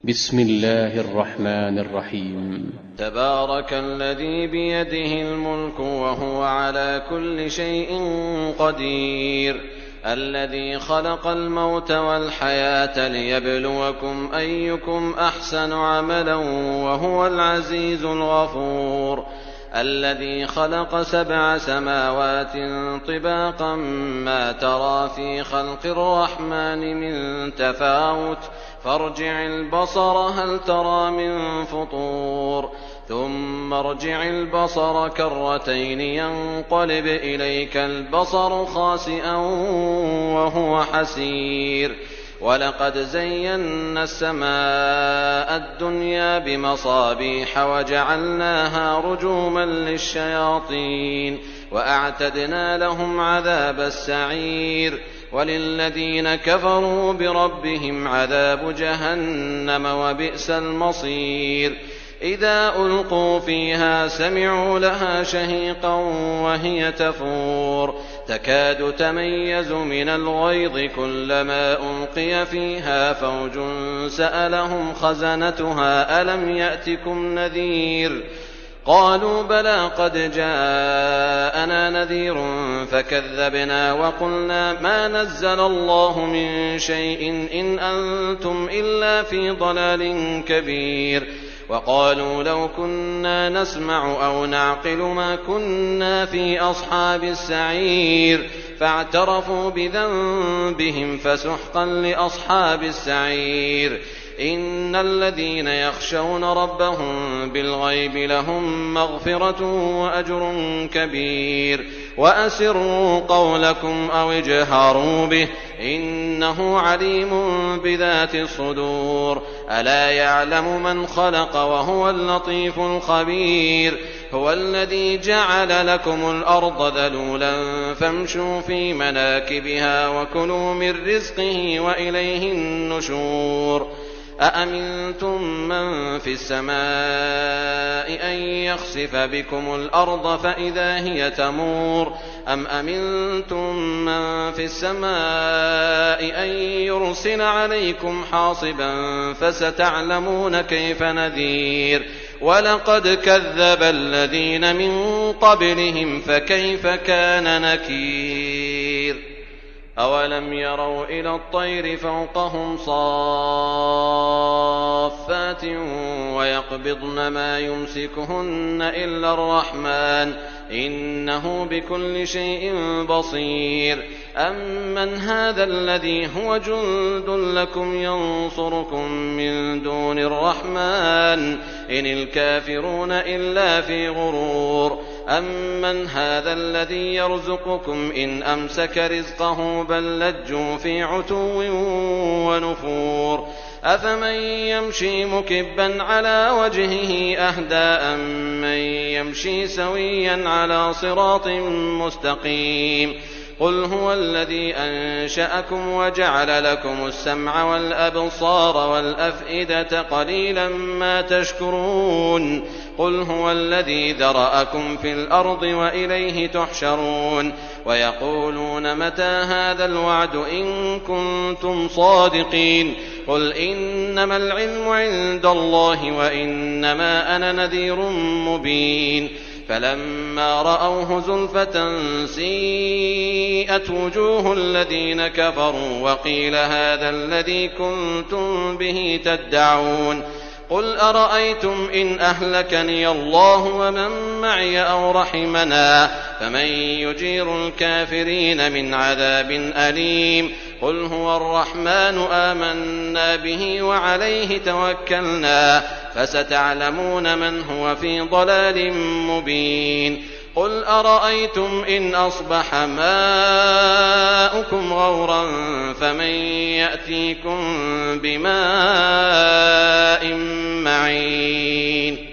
بسم الله الرحمن الرحيم. تبارك الذي بيده الملك وهو على كل شيء قدير، الذي خلق الموت والحياة ليبلوكم أيكم أحسن عملا وهو العزيز الغفور، الذي خلق 7 سماوات طباقا ما ترى في خلق الرحمن من تفاوت فارجع البصر هل ترى من فطور، ثم ارجع البصر كرتين ينقلب إليك البصر خاسئا وهو حسير، ولقد زينا السماء الدنيا بمصابيح وجعلناها رجوما للشياطين وأعتدنا لهم عذاب السعير، وللذين كفروا بربهم عذاب جهنم وبئس المصير. إذا ألقوا فيها سمعوا لها شهيقا وهي تفور تكاد تميز من الغيظ كلما ألقي فيها فوج سألهم خزنتها ألم يأتكم نذير قالوا بلى قد جاءنا نذير فكذبنا وقلنا ما نزل الله من شيء إن أنتم إلا في ضلال كبير، وقالوا لو كنا نسمع أو نعقل ما كنا في أصحاب السعير، فاعترفوا بذنبهم فسحقا لأصحاب السعير. إن الذين يخشون ربهم بالغيب لهم مغفرة وأجر كبير، وأسروا قولكم أو اجهروا به إنه عليم بذات الصدور، ألا يعلم من خلق وهو اللطيف الخبير. هو الذي جعل لكم الأرض ذلولا فامشوا في مناكبها وكلوا من رزقه وإليه النشور. أأمنتم من في السماء أن يخسف بكم الأرض فإذا هي تمور، أم أمنتم من في السماء أن يرسل عليكم حاصبا فستعلمون كيف نذير. ولقد كذب الذين من قبلهم فكيف كان نكير. أولم يروا إلى الطير فوقهم صافات ويقبضن ما يمسكهن إلا الرحمن إنه بكل شيء بصير. أمن هذا الذي هو جند لكم ينصركم من دون الرحمن إن الكافرون إلا في غرور. أمن هذا الذي يرزقكم إن أمسك رزقه بل لجوا في عتو ونفور. أفمن يمشي مكبا على وجهه أهدى أمن يمشي سويا على صراط مستقيم. قل هو الذي أنشأكم وجعل لكم السمع والأبصار والأفئدة قليلا ما تشكرون. قل هو الذي ذرأكم في الأرض وإليه تحشرون. ويقولون متى هذا الوعد إن كنتم صادقين. قل إنما العلم عند الله وإنما أنا نذير مبين. فلما رأوه زلفة سيئت وجوه الذين كفروا وقيل هذا الذي كنتم به تدعون. قل أرأيتم إن أهلكني الله ومن معي أو رحمنا فمن يجير الكافرين من عذاب أليم. قل هو الرحمن آمنا به وعليه توكلنا فستعلمون من هو في ضلال مبين. قل أرأيتم إن أصبح ماؤكم غورا فمن يأتيكم بماء معين.